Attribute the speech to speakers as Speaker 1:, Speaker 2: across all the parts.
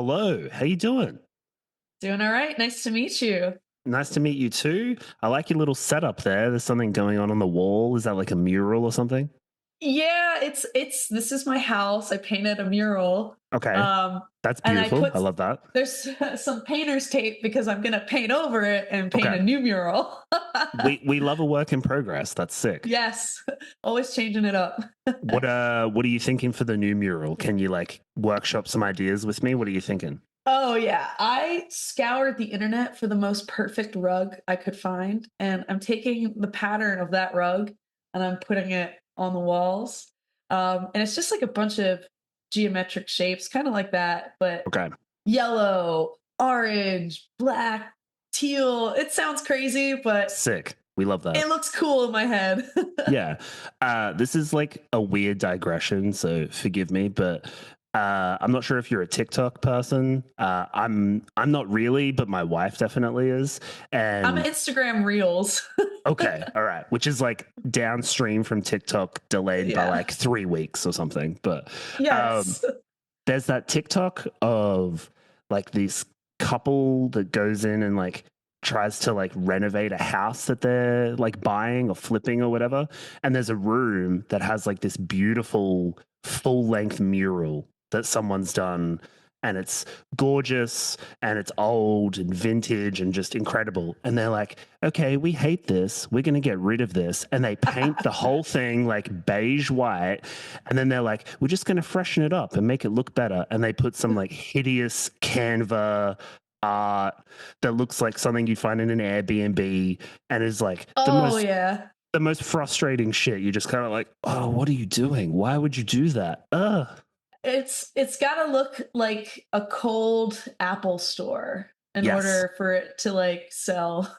Speaker 1: Hello, how you doing?
Speaker 2: Doing all right. Nice to meet you.
Speaker 1: Nice to meet you too. I like your little setup there. There's something going on the wall. Is that like a mural or something?
Speaker 2: Yeah, it's this is my house. I painted a mural.
Speaker 1: Okay,
Speaker 2: Um
Speaker 1: that's
Speaker 2: and I
Speaker 1: beautiful.
Speaker 2: put
Speaker 1: I love that.
Speaker 2: there's some painter's tape because I'm going to paint over it and paint
Speaker 1: Okay,
Speaker 2: a new mural.
Speaker 1: we love a work in progress. That's sick.
Speaker 2: Yes. Always changing it up.
Speaker 1: What are you thinking for the new mural? Can you like workshop some ideas with me? What are you thinking?
Speaker 2: Oh yeah, I scoured the internet for the most perfect rug I could find, and I'm taking the pattern of that rug and I'm putting it on the walls. And it's just like a bunch of geometric shapes, kind of like that, but
Speaker 1: Okay,
Speaker 2: yellow, orange, black, teal. It sounds crazy, but
Speaker 1: sick. We love that.
Speaker 2: it looks cool in my head.
Speaker 1: Yeah. This is like a weird digression, so forgive me, but I'm not sure if you're a TikTok person. I'm not really, but my wife definitely is.
Speaker 2: I'm
Speaker 1: And
Speaker 2: Instagram Reels.
Speaker 1: okay, all right, which is like downstream from TikTok, delayed by
Speaker 2: Yeah.
Speaker 1: like 3 weeks or something. But um,
Speaker 2: Yes.
Speaker 1: there's that TikTok of like this couple that goes in and like tries to like renovate a house that they're like buying or flipping or whatever. And there's a room that has like this beautiful full length mural that someone's done. And it's gorgeous and it's old and vintage and just incredible. And they're like, okay, we hate this. We're going to get rid of this. And they paint the whole thing like beige white. And then they're like, we're just going to freshen it up and make it look better. And they put some like hideous Canva art that looks like something you'd find in an Airbnb and is like
Speaker 2: Oh yeah.
Speaker 1: the most frustrating shit. You're just kind of like, oh, what are you doing? Why would you do that? Ugh.
Speaker 2: It's got to look like a cold Apple store in
Speaker 1: Yes.
Speaker 2: order for it to like sell.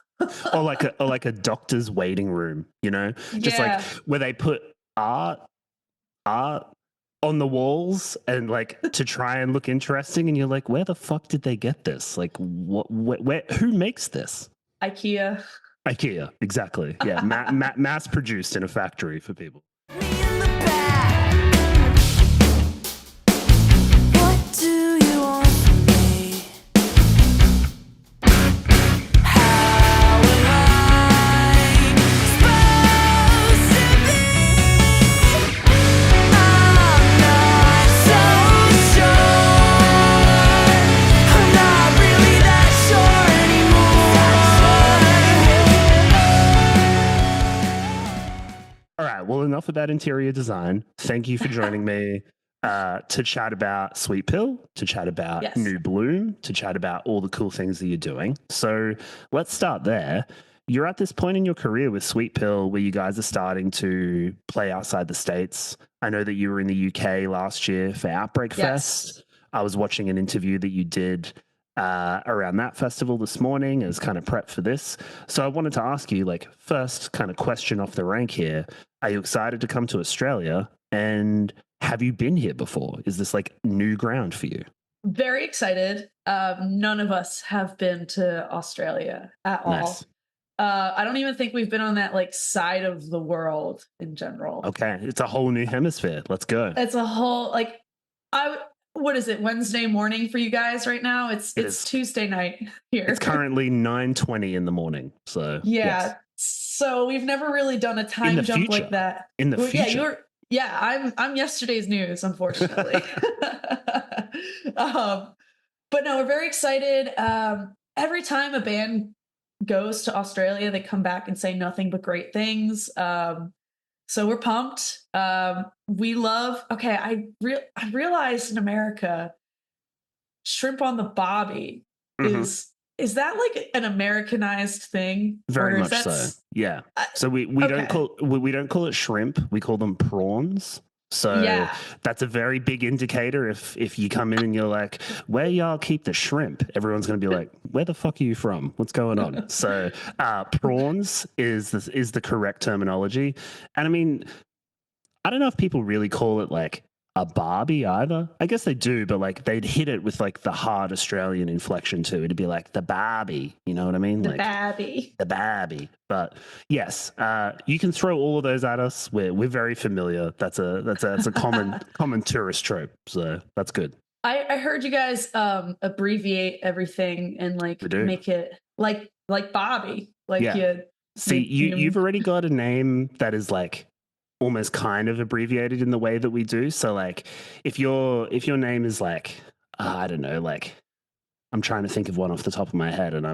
Speaker 1: Or like a doctor's waiting room, just like
Speaker 2: Yeah.
Speaker 1: where they put art on the walls and like to try and look interesting, and you're like, where the fuck did they get this? Like, what? Where? Who makes this?
Speaker 2: IKEA.
Speaker 1: IKEA, exactly. Yeah, mass produced in a factory for people.
Speaker 3: What do you want from me? How am I supposed to be? I'm not so sure. I'm not really that sure anymore.
Speaker 1: All right, well, enough about interior design. Thank you for joining me to chat about Sweet Pill, to chat about
Speaker 2: Yes.
Speaker 1: New Bloom, to chat about all the cool things that you're doing. So let's start there. You're at this point in your career with Sweet Pill where you guys are starting to play outside the States. I know that you were in the UK last year for Outbreak
Speaker 2: Yes.
Speaker 1: Fest. I was watching an interview that you did around that festival this morning as kind of prep for this. So I wanted to ask you, like, first kind of question off the rank here. Are you excited to come to Australia? And have you been here before? Is this like new ground for you?
Speaker 2: Very excited. None of us have been to Australia at
Speaker 1: Nice.
Speaker 2: all. I don't even think we've been on that like side of the world in general.
Speaker 1: Okay. It's a whole new hemisphere. Let's go.
Speaker 2: It's a whole like what is it, Wednesday morning for you guys right now?
Speaker 1: It
Speaker 2: It's
Speaker 1: is.
Speaker 2: Tuesday night here.
Speaker 1: It's currently 9:20 in the morning. So
Speaker 2: Yeah.
Speaker 1: yes.
Speaker 2: So we've never really done a time
Speaker 1: the
Speaker 2: jump
Speaker 1: future.
Speaker 2: like that.
Speaker 1: In the
Speaker 2: Well, yeah,
Speaker 1: future.
Speaker 2: I'm yesterday's news, unfortunately. But no, we're very excited. Every time a band goes to Australia, they come back and say nothing but great things. So we're pumped. We love. Okay, I realized in America, shrimp on the bobby
Speaker 1: Mhm.
Speaker 2: is that like an Americanized thing?
Speaker 1: Very
Speaker 2: Or is
Speaker 1: much
Speaker 2: that
Speaker 1: so. Yeah. So we
Speaker 2: okay.
Speaker 1: don't call it shrimp. We call them prawns. So
Speaker 2: Yeah.
Speaker 1: that's a very big indicator. If you come in and you're like, where y'all keep the shrimp? Everyone's going to be like, where the fuck are you from? What's going on? So prawns is the correct terminology. And I mean, I don't know if people really call it like a Barbie either. I guess they do, but like they'd hit it with like the hard Australian inflection too. It'd be like the Barbie, you know what I mean?
Speaker 2: The
Speaker 1: Like
Speaker 2: babby.
Speaker 1: the Barbie. But yes, you can throw all of those at us. We're very familiar. That's a common tourist trope. So that's good.
Speaker 2: I heard you guys abbreviate everything and like
Speaker 1: We do.
Speaker 2: make it like Bobby. Like
Speaker 1: Yeah. See,
Speaker 2: you
Speaker 1: you've already got a name that is like almost kind of abbreviated in the way that we do. So like if your name is like I don't know, like I'm trying to think of one off the top of my head and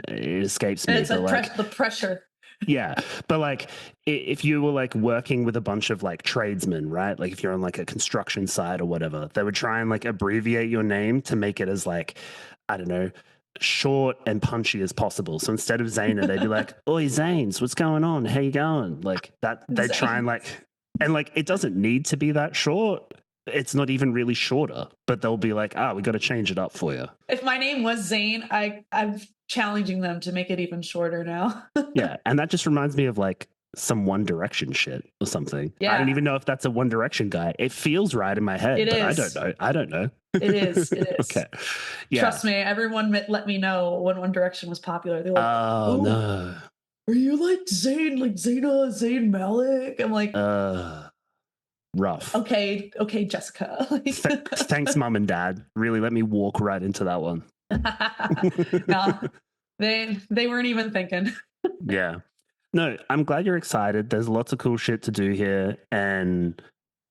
Speaker 1: it escapes me.
Speaker 2: it's
Speaker 1: But
Speaker 2: the pressure.
Speaker 1: yeah, but like if you were like working with a bunch of like tradesmen, right? Like if you're on like a construction site or whatever, they would try and like abbreviate your name to make it as like, I don't know, short and punchy as possible. So instead of Zayna, they'd be like, "Oi, Zanes, what's going on? How you going?" Like that. They try and like it doesn't need to be that short. It's not even really shorter, but they'll be like, "Ah, we got to change it up for you."
Speaker 2: If my name was Zane, I'm challenging them to make it even shorter now.
Speaker 1: Yeah, and that just reminds me of like some One Direction shit or something. I
Speaker 2: Yeah.
Speaker 1: don't even know if that's a One Direction guy. It feels right in my head,
Speaker 2: It
Speaker 1: but
Speaker 2: is.
Speaker 1: I don't know.
Speaker 2: It is. It is.
Speaker 1: Okay. Yeah.
Speaker 2: Trust me, everyone let me know when One Direction was popular. They're like,
Speaker 1: Oh
Speaker 2: "Ooh,
Speaker 1: no.
Speaker 2: are you like Zayn, like Zayn Malik?" I'm like,
Speaker 1: Rough.
Speaker 2: okay, Jessica.
Speaker 1: Thanks, mum and dad. Really let me walk right into that one.
Speaker 2: No, they weren't even thinking.
Speaker 1: Yeah. No, I'm glad you're excited. There's lots of cool shit to do here, and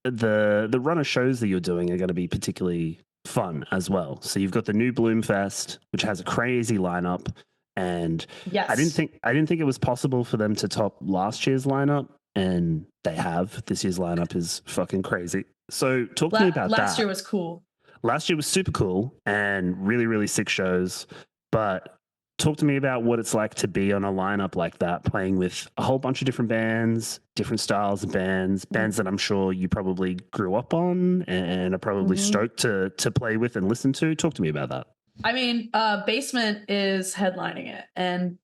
Speaker 1: the run of shows that you're doing are going to be particularly fun as well. So you've got the new Bloomfest, which has a crazy lineup, and
Speaker 2: Yes,
Speaker 1: I didn't think it was possible for them to top last year's lineup, and they have. This year's lineup is fucking crazy. So talk to me about that.
Speaker 2: Last year was cool.
Speaker 1: Last year was super cool and really, really sick shows. But talk to me about what it's like to be on a lineup like that, playing with a whole bunch of different bands, different styles of bands that I'm sure you probably grew up on and are probably stoked to play with and listen to. Talk to me about that.
Speaker 2: I mean, Basement is headlining it, and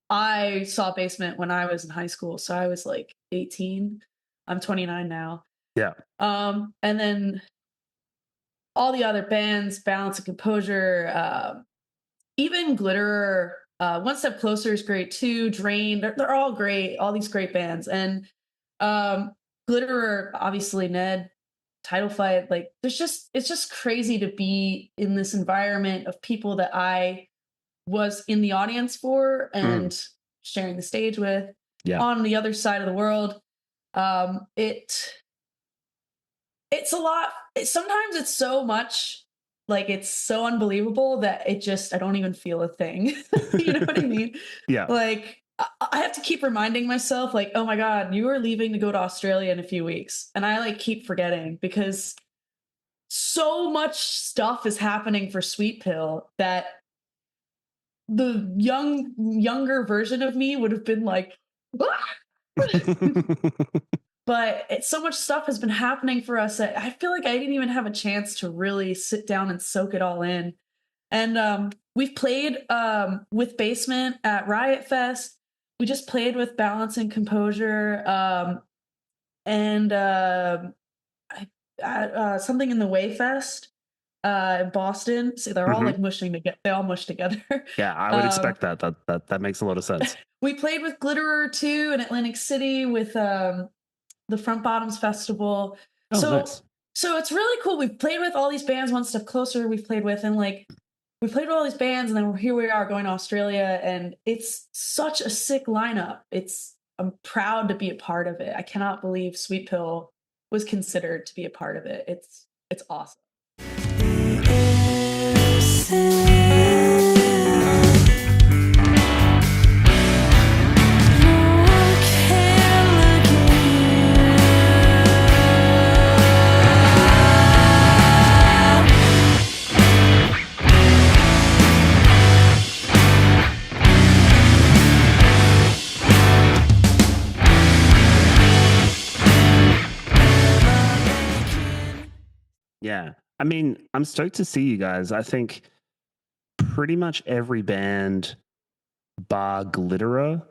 Speaker 2: I saw Basement when I was in high school, so I was like 18. I'm 29 now.
Speaker 1: Yeah.
Speaker 2: And then all the other bands, Balance and Composure, even Glitterer, One Step Closer is great too. Drain, they're all great. All these great bands, and Glitterer, obviously Ned, Title Fight. Like, it's just crazy to be in this environment of people that I was in the audience for and sharing the stage with.
Speaker 1: Yeah.
Speaker 2: On the other side of the world, it's a lot. Sometimes it's so much, like, it's so unbelievable that I don't even feel a thing. You know what I mean?
Speaker 1: Yeah.
Speaker 2: Like, I have to keep reminding myself, like, oh my God, you are leaving to go to Australia in a few weeks. And I like keep forgetting because so much stuff is happening for Sweet Pill that the younger version of me would have been like, but so much stuff has been happening for us that I feel like I didn't even have a chance to really sit down and soak it all in. And we've played with Basement at Riot Fest. We just played with Balance and Composure, and something in the Way Fest in Boston. So they're all like mushing together. They all mush together.
Speaker 1: Yeah, I would expect that. That makes a lot of sense.
Speaker 2: We played with Glitterer too in Atlantic City with the Front Bottoms Festival.
Speaker 1: Nice.
Speaker 2: So it's really cool. We've played with all these bands. One Step Closer we've played with, and like we played with all these bands, and then here we are going to Australia, and it's such a sick lineup. I'm proud to be a part of it. I cannot believe Sweet Pill was considered to be a part of it. It's awesome.
Speaker 1: Yeah. I mean, I'm stoked to see you guys. I think pretty much every band bar Glitterer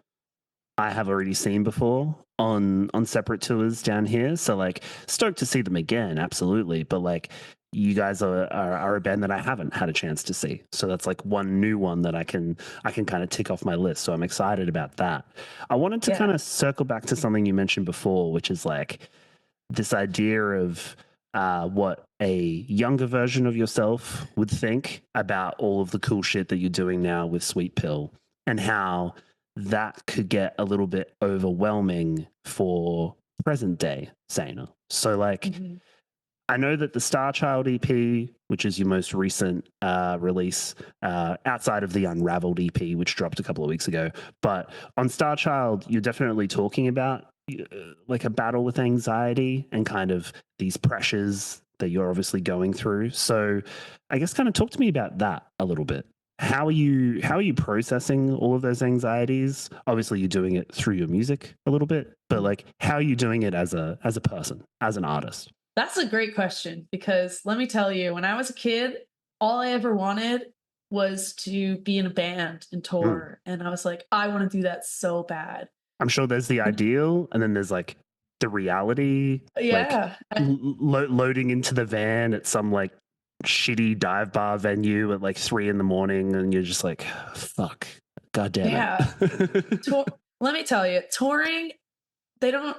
Speaker 1: I have already seen before on separate tours down here. So like stoked to see them again, absolutely. But like you guys are a band that I haven't had a chance to see. So that's like one new one that I can kind of tick off my list. So I'm excited about that. I wanted to kind of circle back to something you mentioned before, which is like this idea of what a younger version of yourself would think about all of the cool shit that you're doing now with Sweet Pill, and how that could get a little bit overwhelming for present day Zayna. So, like,
Speaker 2: Mhm.
Speaker 1: I know that the Starchild EP, which is your most recent release, outside of the Unraveled EP, which dropped a couple of weeks ago, but on Starchild, you're definitely talking about like a battle with anxiety and kind of these pressures that you're obviously going through. So, I guess kind of talk to me about that a little bit. How are you processing all of those anxieties? Obviously, you're doing it through your music a little bit, but like, how are you doing it as a person, as an artist?
Speaker 2: That's a great question because let me tell you, when I was a kid, all I ever wanted was to be in a band and
Speaker 1: Mm.
Speaker 2: tour. And I was like, I want to do that so bad.
Speaker 1: I'm sure there's the ideal, and then there's like the reality, like
Speaker 2: Yeah.
Speaker 1: loading into the van at some like shitty dive bar venue at like 3 a.m, and you're just like, fuck, god damn
Speaker 2: Yeah.
Speaker 1: it.
Speaker 2: Let me tell you, touring, they don't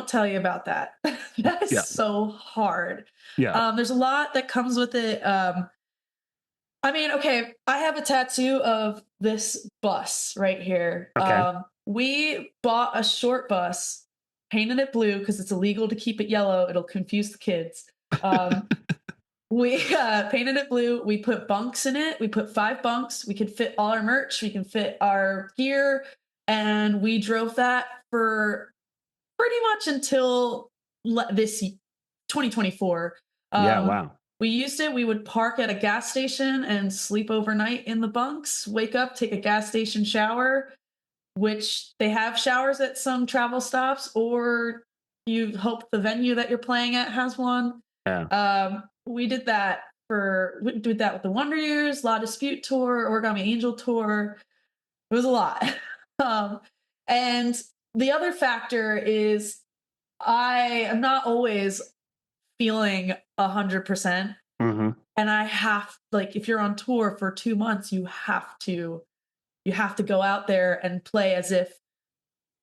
Speaker 2: tell you about that. That is
Speaker 1: Yeah.
Speaker 2: so hard.
Speaker 1: Yeah.
Speaker 2: There's a lot that comes with it. I mean, okay, I have a tattoo of this bus right here.
Speaker 1: Okay.
Speaker 2: We bought a short bus, painted it blue because it's illegal to keep it yellow. It'll confuse the kids. We painted it blue. We put bunks in it. We put 5 bunks. We could fit all our merch. We can fit our gear. And we drove that for pretty much until this 2024.
Speaker 1: Yeah. Wow.
Speaker 2: We used it. We would park at a gas station and sleep overnight in the bunks, wake up, take a gas station shower, which they have showers at some travel stops, or you hope the venue that you're playing at has one.
Speaker 1: Yeah.
Speaker 2: We did that with the Wonder Years, La Dispute tour, Origami Angel tour. It was a lot. um, and the other factor is I am not always feeling 100%.
Speaker 1: Hmm.
Speaker 2: And I have, like, if you're on tour for 2 months, you have to go out there and play as if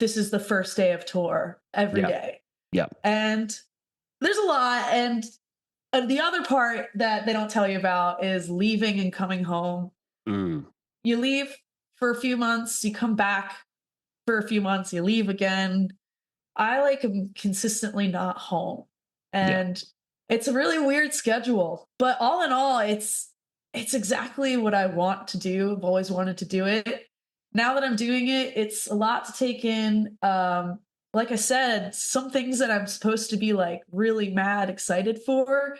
Speaker 2: this is the first day of tour every
Speaker 1: Yeah.
Speaker 2: day.
Speaker 1: Yeah.
Speaker 2: And there's a lot. And the other part that they don't tell you about is leaving and coming home.
Speaker 1: Mm.
Speaker 2: You leave for a few months, you come back for a few months, you leave again. I like am consistently not home. And it's a really weird schedule. But all in all, it's exactly what I want to do. I've always wanted to do it. Now that I'm doing it, it's a lot to take in. Like I said, some things that I'm supposed to be like really mad excited for,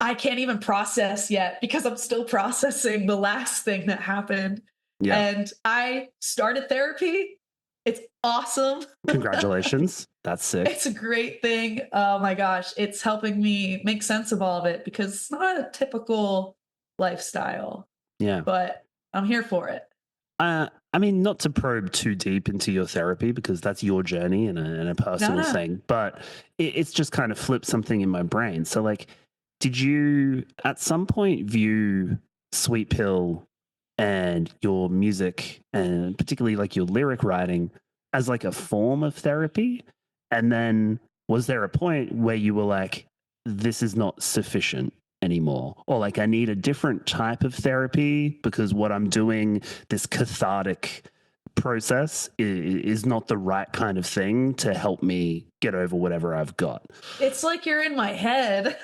Speaker 2: I can't even process yet because I'm still processing the last thing that happened.
Speaker 1: Yeah.
Speaker 2: And I started therapy. It's awesome.
Speaker 1: Congratulations. That's sick.
Speaker 2: It's a great thing. Oh my gosh. It's helping me make sense of all of it because it's not a typical lifestyle,
Speaker 1: Yeah.
Speaker 2: but I'm here for it.
Speaker 1: I mean, not to probe too deep into your therapy because that's your journey and a personal
Speaker 2: No.
Speaker 1: thing, but it's just kind of flipped something in my brain. So, like, did you at some point view Sweet Pill and your music and particularly like your lyric writing as like a form of therapy? And then was there a point where you were like, this is not sufficient anymore, or like I need a different type of therapy because what I'm doing, this cathartic process, is not the right kind of thing to help me get over whatever I've got?
Speaker 2: It's like you're in my head.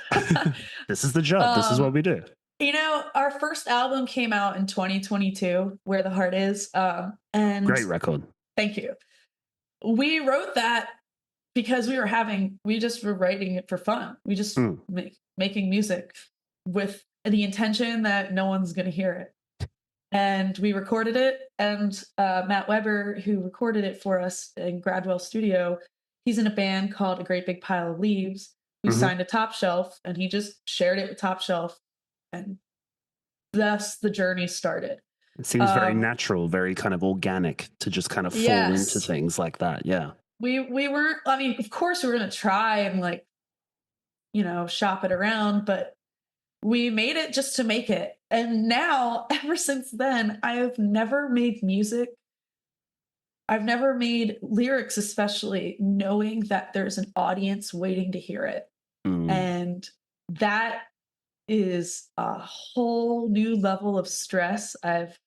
Speaker 1: This is the job. This is what we do.
Speaker 2: You know, our first album came out in 2022, Where the Heart Is. And
Speaker 1: Great record.
Speaker 2: thank you. We wrote that because we just were writing it for fun. We just making music with the intention that no one's going to hear it. And we recorded it. And Matt Weber, who recorded it for us in Gradwell Studio, he's in a band called A Great Big Pile of Leaves, who signed to Top Shelf, and he just shared it with Top Shelf. And thus the journey started.
Speaker 1: It seems very natural, very kind of organic to just kind of fall into things like that. Yeah.
Speaker 2: We weren't, I mean, of course we were going to try and like, shop it around, but we made it just to make it. And now, ever since then, I have never made music. I've never made lyrics, especially knowing that there's an audience waiting to hear it. And that is a whole new level of stress I've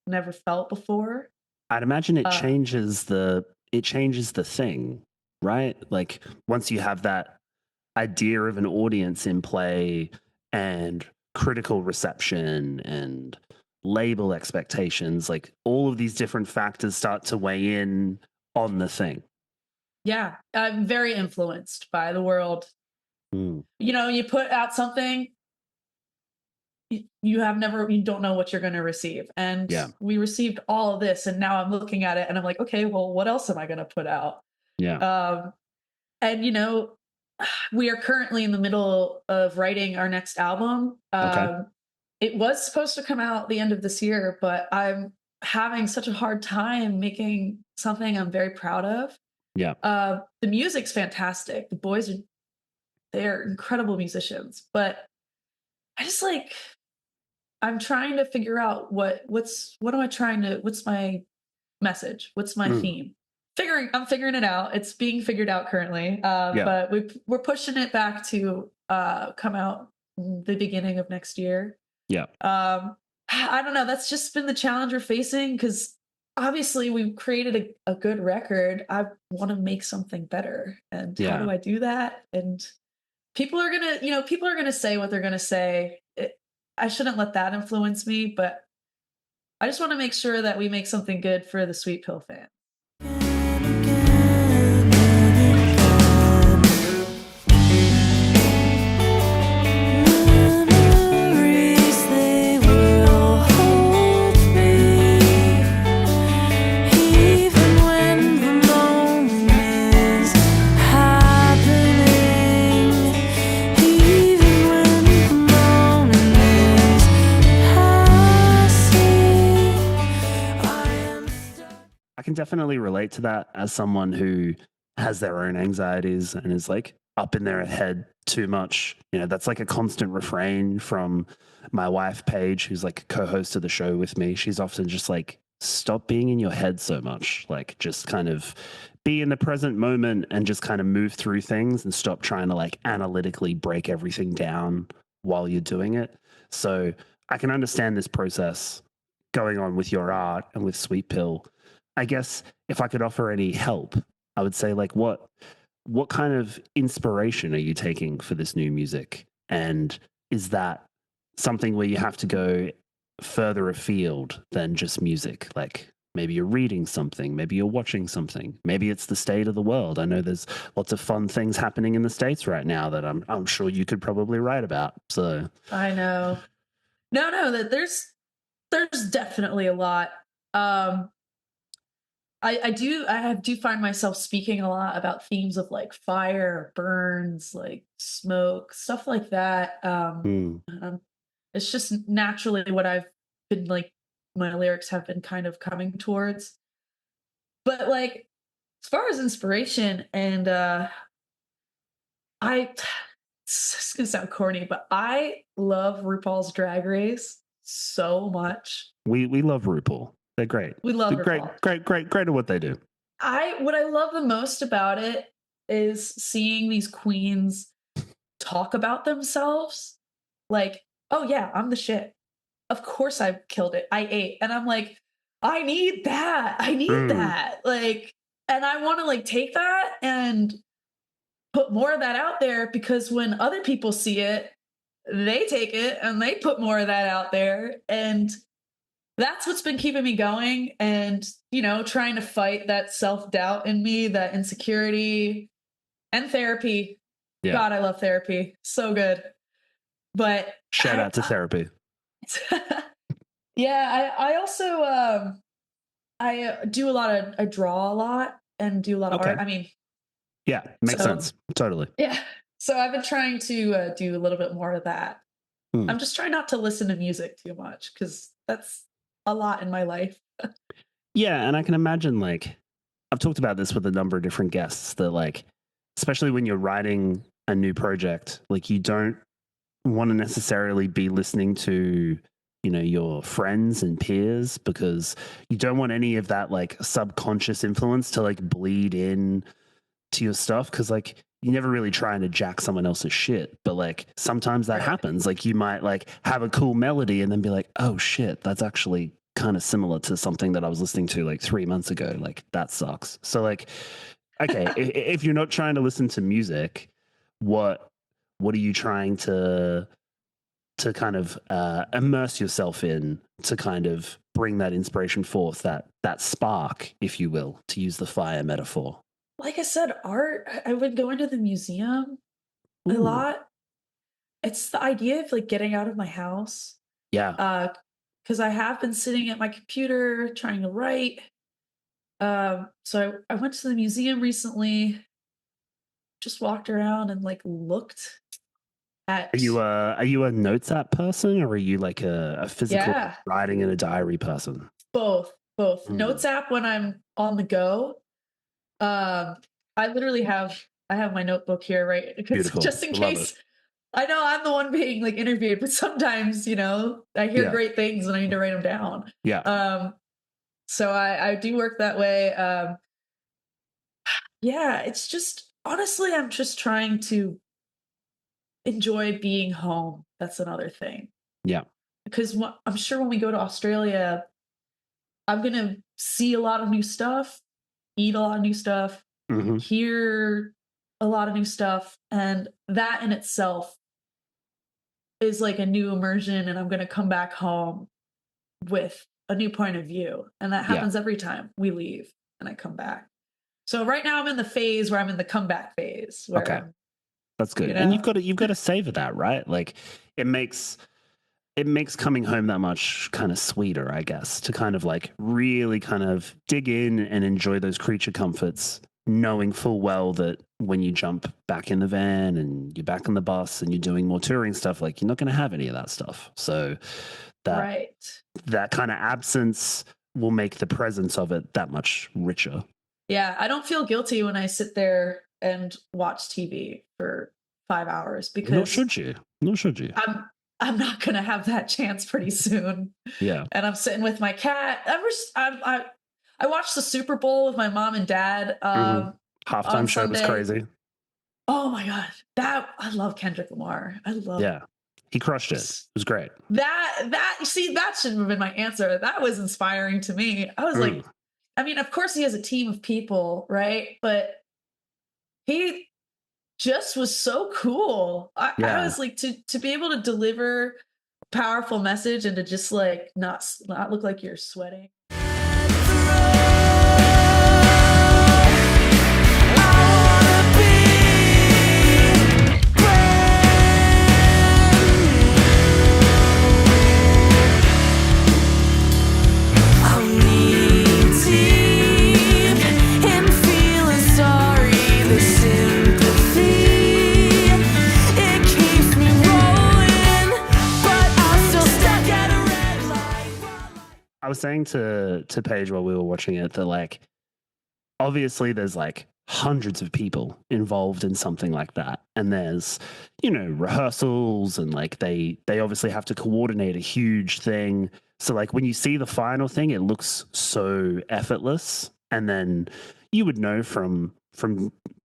Speaker 2: never felt before.
Speaker 1: I'd imagine it
Speaker 2: Uh,
Speaker 1: changes the thing, right? Like once you have that idea of an audience in play and critical reception and label expectations, like all of these different factors start to weigh in on the thing.
Speaker 2: yeah, I'm very influenced by the world.
Speaker 1: Mm.
Speaker 2: You know, you put out something, you don't know what you're going to receive. And
Speaker 1: Yeah.
Speaker 2: we received all of this, and now I'm looking at it and I'm like, okay, well, what else am I going to put out?
Speaker 1: Yeah.
Speaker 2: And we are currently in the middle of writing our next album.
Speaker 1: Okay.
Speaker 2: It was supposed to come out the end of this year, but I'm having such a hard time making something I'm very proud of.
Speaker 1: Yeah.
Speaker 2: The music's fantastic. The boys they're incredible musicians, but I just like I'm trying to figure out what's my message? What's my theme? I'm figuring it out. It's being figured out currently. But we're pushing it back to come out the beginning of next year.
Speaker 1: Yeah.
Speaker 2: I don't know. That's just been the challenge we're facing because obviously we've created a good record. I want to make something better. And how do I do that? And people are gonna say what they're gonna say. I shouldn't let that influence me, but I just want to make sure that we make something good for the Sweet Pill fan.
Speaker 1: I can definitely relate to that as someone who has their own anxieties and is like up in their head too much. You know, that's like a constant refrain from my wife, Paige, who's like a co-host of the show with me. She's often just like, stop being in your head so much. Like, just kind of be in the present moment and just kind of move through things and stop trying to like analytically break everything down while you're doing it. So I can understand this process going on with your art and with Sweet Pill. I guess if I could offer any help, I would say like what kind of inspiration are you taking for this new music? And is that something where you have to go further afield than just music? Like maybe you're reading something, maybe you're watching something, maybe it's the state of the world. I know there's lots of fun things happening in the States right now that I'm sure you could probably write about. So
Speaker 2: I know. No, that there's definitely a lot. I do find myself speaking a lot about themes of like fire, burns, like smoke, stuff like that. It's just naturally what I've been like, my lyrics have been kind of coming towards. But like, as far as inspiration, and it's gonna sound corny, but I love RuPaul's Drag Race so much.
Speaker 1: we love RuPaul. They're great.
Speaker 2: We love
Speaker 1: They're
Speaker 2: RuPaul.
Speaker 1: great at what they do.
Speaker 2: What I love the most about it is seeing these queens talk about themselves. Like, oh yeah, I'm the shit. Of course I killed it. I ate. And I'm like, I need that. I need that. Like, and I want to like take that and put more of that out there because when other people see it, they take it and they put more of that out there. And that's what's been keeping me going and, trying to fight that self-doubt in me, that insecurity and therapy.
Speaker 1: Yeah.
Speaker 2: God, I love therapy. So good. But
Speaker 1: shout out to therapy.
Speaker 2: Yeah, I also I draw a lot and do a lot of art. I mean,
Speaker 1: yeah, makes sense. Totally.
Speaker 2: Yeah. So I've been trying to do a little bit more of that. I'm just trying not to listen to music too much because that's a lot in my life.
Speaker 1: Yeah, and I can imagine like I've talked about this with a number of different guests that like, especially when you're writing a new project, like you don't want to necessarily be listening to your friends and peers because you don't want any of that like subconscious influence to like bleed in to your stuff because like you're never really trying to jack someone else's shit, but like sometimes that
Speaker 2: Right.
Speaker 1: happens. Like you might like have a cool melody and then be like, oh shit, that's actually kind of similar to something that I was listening to like 3 months ago. Like that sucks. So like, okay, if you're not trying to listen to music, what are you trying to kind of immerse yourself in to kind of bring that inspiration forth, that spark, if you will, to use the fire metaphor?
Speaker 2: Like I said, art, I would go into the museum a
Speaker 1: Ooh,
Speaker 2: lot. It's the idea of like getting out of my house.
Speaker 1: yeah.
Speaker 2: Because I have been sitting at my computer trying to write. So I went to the museum recently, just walked around and like looked at
Speaker 1: Are you a notes app person, or are you like a physical
Speaker 2: yeah,
Speaker 1: writing in a diary person?
Speaker 2: both.
Speaker 1: Mm,
Speaker 2: Notes app when I'm on the go. Um, I literally I have my notebook here, right? Because
Speaker 1: beautiful.
Speaker 2: just in
Speaker 1: Love it.
Speaker 2: case I know I'm the one being like interviewed, but sometimes, I hear
Speaker 1: Yeah.
Speaker 2: great things and I need to write them down.
Speaker 1: Yeah.
Speaker 2: So I do work that way. Yeah, it's just honestly, I'm just trying to enjoy being home. That's another thing.
Speaker 1: Yeah.
Speaker 2: Because I'm sure when we go to Australia, I'm going to see a lot of new stuff, eat a lot of new stuff,
Speaker 1: Hmm.
Speaker 2: hear a lot of new stuff. And that in itself is like a new immersion. And I'm going to come back home with a new point of view. And that
Speaker 1: Yeah.
Speaker 2: happens every time we leave and I come back. So right now I'm in the phase where I'm in the comeback phase where
Speaker 1: Okay. That's good.
Speaker 2: you
Speaker 1: And
Speaker 2: know,
Speaker 1: you've got to savor that, right? Like it makes coming home that much kind of sweeter, I guess, to kind of like really kind of dig in and enjoy those creature comforts, knowing full well that when you jump back in the van and you're back on the bus and you're doing more touring stuff, like you're not going to have any of that stuff. So
Speaker 2: right.
Speaker 1: that kind of absence will make the presence of it that much richer.
Speaker 2: Yeah, I don't feel guilty when I sit there and watch TV for 5 hours
Speaker 1: Nor
Speaker 2: because
Speaker 1: should you. Nor should you.
Speaker 2: I'm not gonna have that chance pretty soon.
Speaker 1: Yeah.
Speaker 2: And I'm sitting with my cat. I watched the Super Bowl with my mom and dad
Speaker 1: Hmm.
Speaker 2: on
Speaker 1: Halftime show was
Speaker 2: Sunday.
Speaker 1: crazy.
Speaker 2: Oh my god, that I love Kendrick Lamar. I love
Speaker 1: Yeah. He crushed it. It was great.
Speaker 2: that. See, that shouldn't have been my answer. That was inspiring to me. I was
Speaker 1: Mm.
Speaker 2: like, I mean, of course he has a team of people, right? But he just was so cool. I
Speaker 1: Yeah.
Speaker 2: was like to be able to deliver a powerful message and to just like not look like you're sweating.
Speaker 1: I was saying to Paige while we were watching it that like obviously there's like hundreds of people involved in something like that, and there's rehearsals, and like they obviously have to coordinate a huge thing. So like when you see the final thing, it looks so effortless, and then you would know from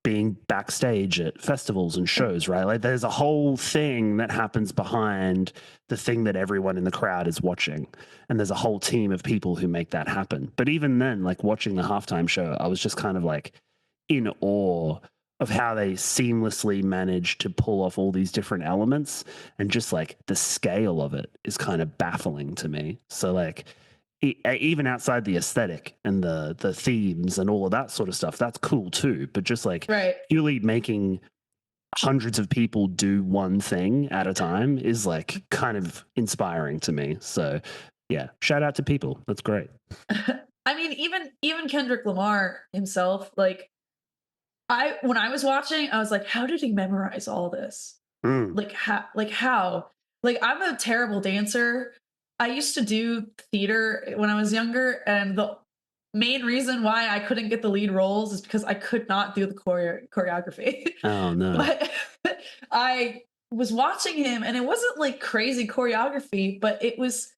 Speaker 1: being backstage at festivals and shows, right? Like there's a whole thing that happens behind the thing that everyone in the crowd is watching, and there's a whole team of people who make that happen. But even then, like watching the halftime show, I was just kind of like in awe of how they seamlessly managed to pull off all these different elements, and just like the scale of it is kind of baffling to me. So like even outside the aesthetic and the themes and all of that sort of stuff, that's cool too. But just like
Speaker 2: Right.
Speaker 1: purely making hundreds of people do one thing at a time is like kind of inspiring to me. So yeah, shout out to people. That's great.
Speaker 2: I mean, even Kendrick Lamar himself, like when I was watching, I was like, how did he memorize all this?
Speaker 1: Mm.
Speaker 2: Like how? Like I'm a terrible dancer. I used to do theater when I was younger, and the main reason why I couldn't get the lead roles is because I could not do the choreography.
Speaker 1: Oh no.
Speaker 2: But I was watching him, and it wasn't like crazy choreography, but it was,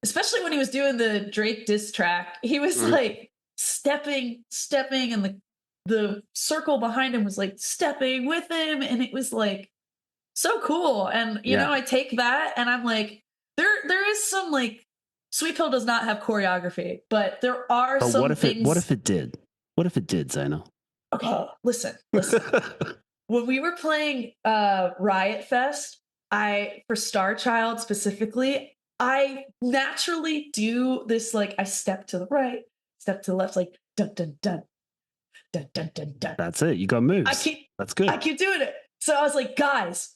Speaker 2: especially when he was doing the Drake diss track, he was like stepping, and the circle behind him was like stepping with him, and it was like so cool. And you know, I take that and I'm like, there is some like Sweet Pill does not have choreography, but there are
Speaker 1: But
Speaker 2: some
Speaker 1: what if
Speaker 2: things.
Speaker 1: it did? What if it did, Zayna?
Speaker 2: Okay, listen. When we were playing Riot Fest, for Starchild specifically, I naturally do this like I step to the right, step to the left, like dun dun dun dun dun dun dun.
Speaker 1: That's it. You got moves. That's good.
Speaker 2: I keep doing it. So I was like, guys,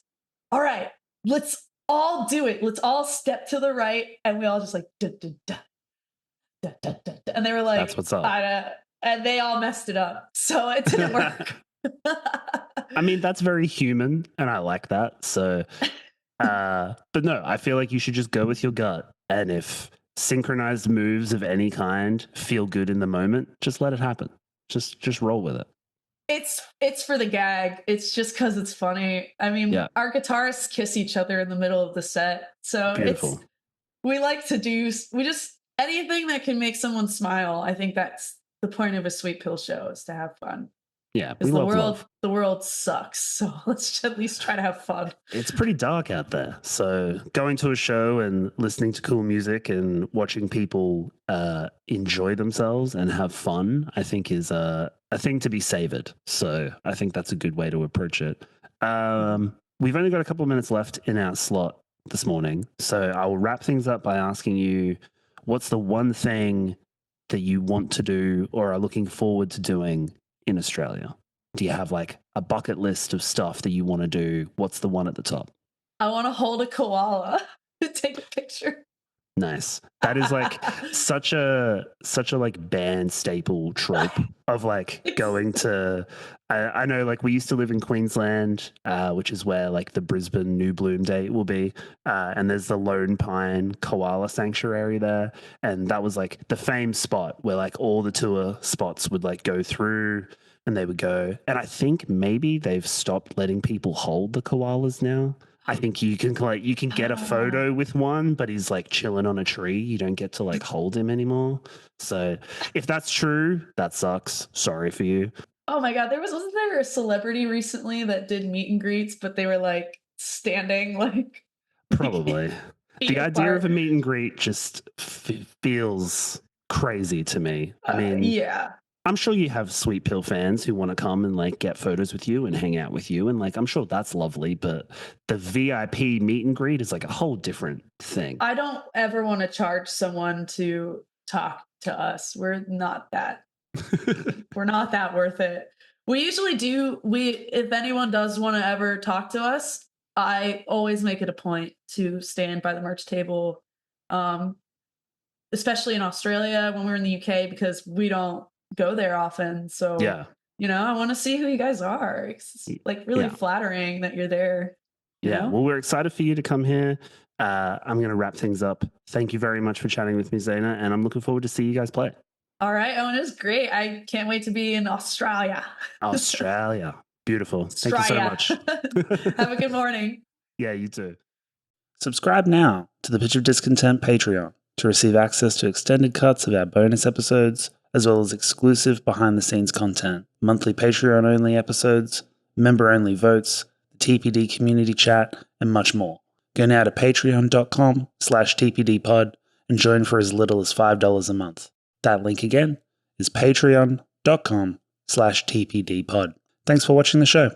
Speaker 2: all right, let's all do it. Let's all step to the right, and we all just like dun dun dun dun dun dun. Dun. And they were like,
Speaker 1: that's what's up.
Speaker 2: And they all messed it up, so it didn't work.
Speaker 1: I mean, that's very human, and I like that. So, but no, I feel like you should just go with your gut. And if synchronized moves of any kind feel good in the moment, just let it happen. Just roll with it.
Speaker 2: It's for the gag. It's just because it's funny. I mean, our guitarists kiss each other in the middle of the set, so
Speaker 1: beautiful.
Speaker 2: We like to do. We just anything that can make someone smile. I think that's the point of a Sweet Pill show, is to have fun.
Speaker 1: Yeah, we love love.
Speaker 2: The world sucks, so let's at least try to have fun.
Speaker 1: It's pretty dark out there, so going to a show and listening to cool music and watching people enjoy themselves and have fun, I think is a thing to be savored. So I think that's a good way to approach it. We've only got a couple of minutes left in our slot this morning, so I will wrap things up by asking you, what's the one thing that you want to do or are looking forward to doing in Australia? Do you have like a bucket list of stuff that you want to do? What's the one at the top?
Speaker 2: I want to hold a koala to take a picture.
Speaker 1: Nice. That is like such a like band staple trope of like going to. I know, like we used to live in Queensland, which is where like the Brisbane New Bloom date will be, and there's the Lone Pine Koala Sanctuary there, and that was like the famed spot where like all the tour spots would like go through, and they would go. And I think maybe they've stopped letting people hold the koalas now. I think you can get a photo with one, but he's like chilling on a tree. You don't get to like hold him anymore. So if that's true, that sucks. Sorry for you.
Speaker 2: Oh my God. Wasn't there a celebrity recently that did meet and greets, but they were like standing like.
Speaker 1: Probably. The idea of a meet and greet just feels crazy to me. I mean,
Speaker 2: yeah.
Speaker 1: I'm sure you have Sweet Pill fans who want to come and like get photos with you and hang out with you. And like, I'm sure that's lovely, but the VIP meet and greet is like a whole different thing.
Speaker 2: I don't ever want to charge someone to talk to us. We're not that worth it. We usually do. If anyone does want to ever talk to us, I always make it a point to stand by the merch table. Especially in Australia when we're in the UK, because we don't go there often, so you know, I want to see who you guys are. It's like really flattering that you're there. You know?
Speaker 1: Well, we're excited for you to come here. I'm going to wrap things up. Thank you very much for chatting with me, Zayna, and I'm looking forward to see you guys play.
Speaker 2: All right, Owen, it was great. I can't wait to be in Australia.
Speaker 1: Beautiful. Thank you so much.
Speaker 2: Have a good morning.
Speaker 1: Yeah, you too. Subscribe now to the Pitch of Discontent Patreon to receive access to extended cuts of our bonus episodes, as well as exclusive behind-the-scenes content, monthly Patreon-only episodes, member-only votes, the TPD community chat, and much more. Go now to patreon.com/tpdpod and join for as little as $5 a month. That link again is patreon.com/tpdpod. Thanks for watching the show.